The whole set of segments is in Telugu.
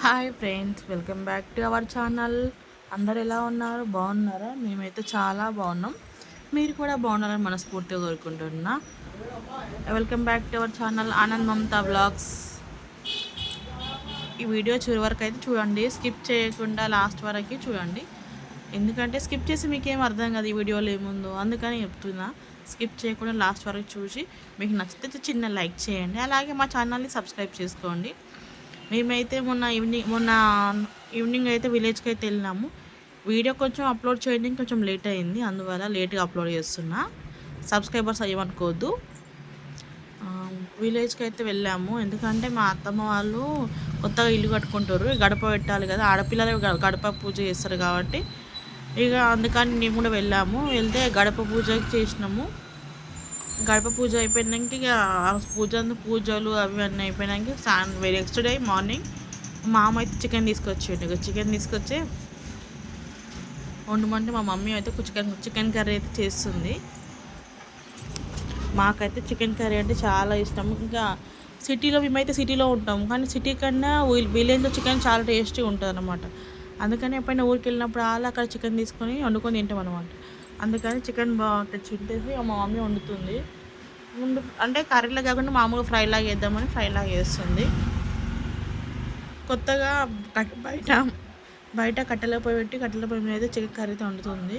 Hi friends, welcome back to our channel. అందరు ఎలా ఉన్నారు? బాగున్నారా? మేమైతే చాలా బాగున్నాం. మీరు కూడా బాగున్నారని మనస్ఫూర్తిగా కోరుకుంటున్నా. Welcome back to our channel Anand Mamatha blogs. ఈ వీడియో చివరి వరకు అయితే చూడండి, స్కిప్ చేయకుండా లాస్ట్ వరకు చూడండి. ఎందుకంటే స్కిప్ చేసి మీకేం అర్థం కాదు ఈ వీడియోలో ఏముందో, అందుకని చెప్తున్నా. స్కిప్ చేయకుండా లాస్ట్ వరకు చూసి మీకు నచ్చితే చిన్న లైక్ చేయండి, అలాగే మా ఛానల్ని సబ్స్క్రైబ్ చేసుకోండి. మేమైతే మొన్న ఈవినింగ్ అయితే విలేజ్కి అయితే వెళ్ళినాము. వీడియో కొంచెం అప్లోడ్ చేయడానికి కొంచెం లేట్ అయింది, అందువల్ల లేట్గా అప్లోడ్ చేస్తున్నా. సబ్స్క్రైబర్స్ అయ్యమనుకోవద్దు. విలేజ్కి అయితే వెళ్ళాము, ఎందుకంటే మా అత్తమ్మ వాళ్ళు కొత్తగా ఇల్లు కట్టుకుంటారు, గడప పెట్టాలి కదా, ఆడపిల్లలు గడప పూజ చేస్తారు కాబట్టి ఇక అందుకని మేము కూడా వెళ్ళాము. వెళ్తే గడప పూజ చేసినాము. గడప పూజ అయిపోయినాక ఇక పూజలు అవి అన్నీ అయిపోయినాక నెక్స్ట్ డే మార్నింగ్ మా మామ అయితే చికెన్ తీసుకొచ్చిండు. ఇక చికెన్ తీసుకొచ్చి వండమంటే మా మమ్మీ అయితే చికెన్ కర్రీ అయితే చేస్తుంది. మాకైతే చికెన్ కర్రీ అంటే చాలా ఇష్టం. ఇంకా మేమైతే సిటీలో ఉంటాం, కానీ సిటీ కన్నా విలేజ్లో చికెన్ చాలా టేస్టీగా ఉంటుంది అనమాట. అందుకని ఎప్పుడైనా ఊరికి వెళ్ళినప్పుడు అక్కడ చికెన్ తీసుకొని వండుకొని తింటాం అనమాట. అందుకని చికెన్ తెచ్చి మా మమ్మీ వండుతుంది. అంటే కర్రీలా కాకుండా మామూలుగా ఫ్రైలాగా వేద్దామని ఫ్రైలాగా వేస్తుంది. కొత్తగా బయట కట్టెల పొయ్యి పెట్టి కట్టెల పొయ్యి మీద అయితే చికెన్ కర్రీతో వండుతుంది.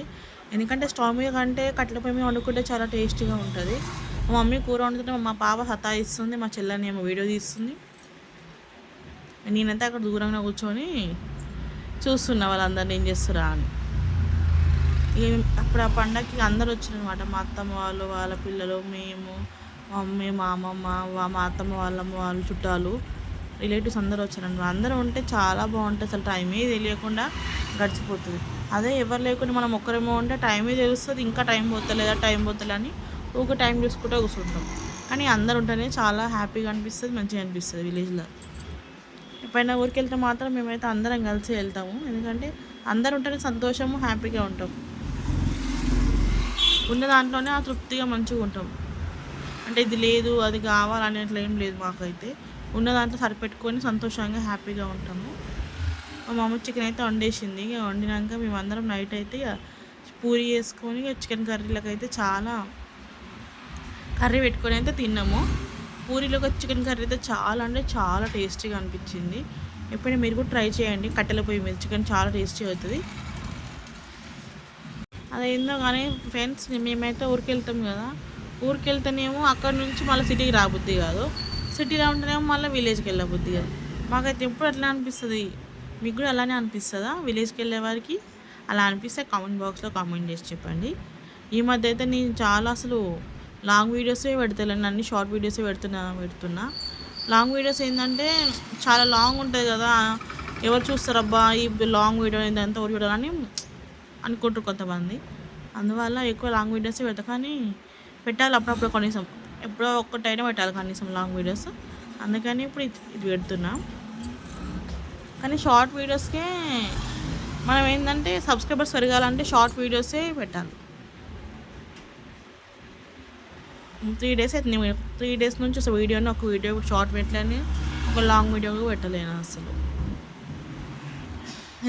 ఎందుకంటే స్టవ్ మీద కంటే కట్టెల పొయ్యి మీద వండుకుంటే చాలా టేస్టీగా ఉంటుంది. మా మమ్మీ కూర వండుతుంటే మా పాప సతాయిస్తుంది, మా చెల్లెని ఏమో వీడియో తీస్తుంది. నేనైతే అక్కడ దూరంగా కూర్చొని చూస్తున్నా వాళ్ళందరినీ ఏం చేస్తురా అని. అప్పుడు ఆ పండగకి అందరు వచ్చారనమాట. మా అత్తమ్మ వాళ్ళు, వాళ్ళ పిల్లలు, మేము, మా మమ్మీ, మా అమ్మమ్మ, మా అత్తమ్మ వాళ్ళు చుట్టాలు, రిలేటివ్స్ అందరూ వచ్చారనమాట. అందరూ ఉంటే చాలా బాగుంటుంది, అసలు టైమే తెలియకుండా గడిచిపోతుంది. అదే ఎవరు లేకుండా మనం ఒక్కరేమో ఉంటే టైమే తెలుస్తుంది, ఇంకా టైం పోతలే అని టైం చూసుకుంటూ కూర్చుంటాం. కానీ అందరు ఉంటేనే చాలా హ్యాపీగా అనిపిస్తుంది, మంచిగా అనిపిస్తుంది విలేజ్లో. ఎప్పుడైనా ఊరికి వెళ్తే మాత్రం మేమైతే అందరం కలిసి వెళ్తాము, ఎందుకంటే అందరు ఉంటేనే సంతోషము, హ్యాపీగా ఉంటాం. ఉన్న దాంట్లోనే ఆ తృప్తిగా మంచిగా ఉంటాం. అంటే ఇది లేదు అది కావాలనేట్లు ఏం లేదు, మాకైతే ఉన్న దాంట్లో సరిపెట్టుకొని సంతోషంగా హ్యాపీగా ఉంటాము. మా మమ్మీ చికెన్ అయితే వండేసింది. ఇక వండినాక మేమందరం నైట్ అయితే ఇక పూరి వేసుకొని చికెన్ కర్రీలకు అయితే చాలా కర్రీ పెట్టుకొని అయితే తిన్నాము. పూరీలోకి చికెన్ కర్రీ అయితే చాలా అంటే చాలా టేస్టీగా అనిపించింది. ఎప్పుడైనా మీరు కూడా ట్రై చేయండి, కట్టెల పొయ్యి మీద చికెన్ చాలా టేస్టీ అవుతుంది. అదేందో కానీ ఫ్రెండ్స్, మేమైతే ఊరికి వెళ్తాం కదా, ఊరికి వెళ్తేనేమో అక్కడ నుంచి మళ్ళీ సిటీకి రాబుద్ది కాదు, సిటీలో ఉంటేనేమో మళ్ళీ విలేజ్కి వెళ్ళబుద్ది కాదు. మాకైతే ఎప్పుడు అట్లా అనిపిస్తుంది. మీకు కూడా అలానే అనిపిస్తుందా? విలేజ్కి వెళ్ళే వారికి అలా అనిపిస్తే కామెంట్ బాక్స్లో కామెంట్ చేసి చెప్పండి. ఈ మధ్య అయితే నేను చాలా అసలు లాంగ్ వీడియోసే పెడతాను, అన్ని షార్ట్ వీడియోసే పెడుతున్నా. లాంగ్ వీడియోస్ ఏంటంటే చాలా లాంగ్ ఉంటుంది కదా, ఎవరు చూస్తారబ్బా ఈ లాంగ్ వీడియో ఏంటంటే ఎవరు చూడాలని అనుకుంటారు కొంతమంది. అందువల్ల ఎక్కువ లాంగ్ వీడియోసే పెడతాను, కానీ పెట్టాలి అప్పుడప్పుడు, కనీసం ఎప్పుడో ఒక్కటైనా పెట్టాలి కనీసం లాంగ్ వీడియోస్. అందుకని ఇప్పుడు ఇది పెడుతున్నా. కానీ షార్ట్ వీడియోస్కే మనం ఏంటంటే సబ్స్క్రైబర్స్ పెరగాలంటే షార్ట్ వీడియోసే పెట్టాలి. 3 డేస్ అయితే 3 డేస్ నుంచి అసలు వీడియోని ఒక వీడియో షార్ట్ పెట్టలేని, ఒక లాంగ్ వీడియో పెట్టలేను అసలు.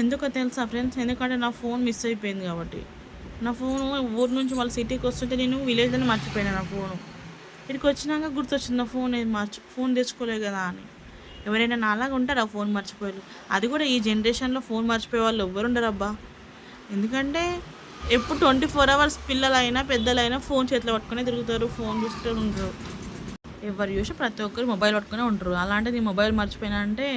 ఎందుకో తెలుసా ఫ్రెండ్స్? ఎందుకంటే నా ఫోన్ మిస్ అయిపోయింది కాబట్టి. నా ఫోను ఊరు నుంచి వాళ్ళ సిటీకి వస్తుంటే నేను విలేజ్లోనే మర్చిపోయాను నా ఫోను. ఇక్కడికి వచ్చినాక గుర్తొచ్చింది నా ఫోన్ తెచ్చుకోలే కదా అని. ఎవరైనా నాలాగా ఉంటారా ఫోన్ మర్చిపోయారు? అది కూడా ఈ జనరేషన్లో ఫోన్ మర్చిపోయే వాళ్ళు ఎవ్వరు ఉండరు అబ్బా. ఎందుకంటే ఎప్పుడు 24 hours పిల్లలైనా పెద్దలైనా ఫోన్ చేతిలో పట్టుకునే తిరుగుతారు, ఫోన్ చూస్తూ ఉంటారు. ఎవరు చూసి ప్రతి ఒక్కరు మొబైల్ పట్టుకునే ఉంటారు. అలాంటి నేను మొబైల్ మర్చిపోయినా అంటే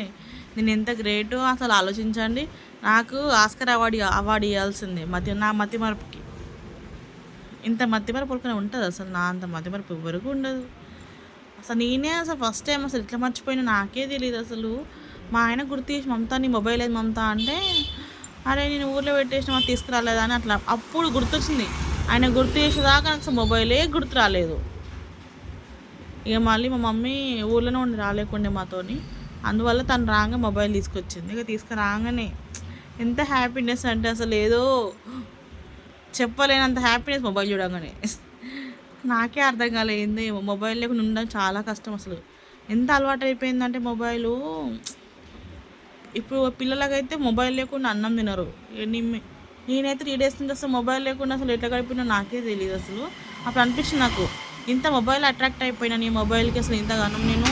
నేను ఎంత గ్రేటో అసలు ఆలోచించండి. నాకు ఆస్కర్ అవార్డు ఇవ్వాల్సిందే నా మతిమరుపుకి. ఇంత మతిమరుపు ఉంటుంది అసలు? నా అంత మతిమరుపు ఎవరికి ఉండదు అసలు. నేనే అసలు ఫస్ట్ టైం అసలు ఇట్లా మర్చిపోయినా నాకే తెలియదు అసలు. మా ఆయన గుర్తు చేసి, మమతా నీ మొబైల్ ఏది మమతా అంటే, అరే నేను ఊర్లో పెట్టేసిన తీసుకురాలేదా అని అట్లా అప్పుడు గుర్తొచ్చింది. ఆయన గుర్తు చేసేదాకా నాకు అసలు మొబైలే గుర్తు రాలేదు. ఇక మళ్ళీ మా మమ్మీ ఊర్లోనే ఉండి రాలేకుండే మాతోని, అందువల్ల తను రాగా మొబైల్ తీసుకొచ్చింది. ఇక తీసుకురాగానే ఎంత హ్యాపీనెస్ అంటే అసలు ఏదో చెప్పలేనంత హ్యాపీనెస్ మొబైల్ చూడగానే. నాకే అర్థం కాలేదు, మొబైల్ లేకుండా ఉండడం చాలా కష్టం అసలు. ఎంత అలవాటు అయిపోయిందంటే మొబైలు ఇప్పుడు పిల్లలకైతే మొబైల్ లేకుండా అన్నం తినరు. ఇగ నేనైతే 3 డేస్ నుంచి అసలు మొబైల్ లేకుండా అసలు ఎట్లా గడిపినో నాకే తెలీదు అసలు. అప్పుడు అనిపించింది నాకు, ఇంత మొబైల్ అట్రాక్ట్ అయిపోయినా నీ మొబైల్‌కి అసలు ఇంతగానం నేను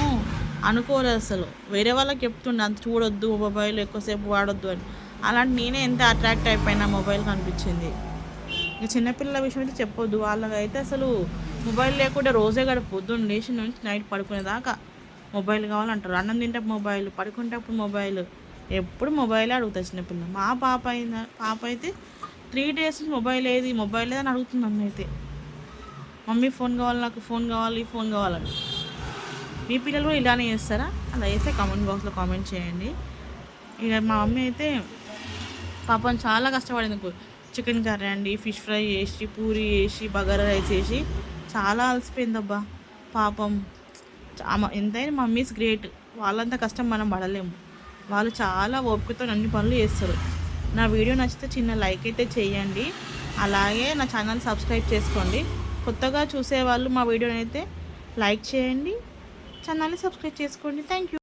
అనుకోలేదు అసలు. వేరే వాళ్ళకి చెప్తుండే అంత చూడొద్దు, మొబైల్ ఎక్కువసేపు వాడొద్దు అని. అలాంటి నేనే ఎంత అట్రాక్ట్ అయిపోయినా మొబైల్‌కి అనిపించింది. ఇక చిన్నపిల్లల విషయం అయితే చెప్పొద్దు. వాళ్ళకైతే అసలు మొబైల్ లేకుండా రోజే గడవదు. పొద్దున్న లేచిన నుంచి నైట్ పడుకునేదాకా మొబైల్ కావాలంటారు. అన్నం తింటప్పుడు మొబైల్, పడుకునేటప్పుడు మొబైల్, ఎప్పుడు మొబైలే అడుగుతారు చిన్నపిల్ల. మా పాప అయితే 3 డేస్ నుంచి మొబైల్ లేదని అడుగుతుంది నన్నైతే. మమ్మీ ఫోన్ కావాలి, నాకు ఫోన్ కావాలి, ఫోన్ కావాలని. మీ పిల్లలు కూడా ఇలానే చేస్తారా? అలా చేస్తే కామెంట్ బాక్స్లో కామెంట్ చేయండి. ఇక మా మమ్మీ అయితే పాపం చాలా కష్టపడింది. చికెన్ కర్రీ అండి, ఫిష్ ఫ్రై చేసి, పూరి చేసి, బగారా రైస్ చేసి చాలా అలసిపోయిందబ్బా పాపం. ఎంతైనా మమ్మీస్ గ్రేట్. వాళ్ళంత కష్టం మనం పడలేము. వాళ్ళు చాలా ఓపికతో అన్ని పనులు చేస్తారు. నా వీడియో నచ్చితే చిన్న లైక్ అయితే చేయండి. అలాగే నా ఛానల్ సబ్స్క్రైబ్ చేసుకోండి. కొత్తగా చూసేవాళ్ళు మా వీడియోని అయితే లైక్ చేయండి, ఛానల్ని సబ్స్క్రైబ్ చేసుకోండి. Thank you.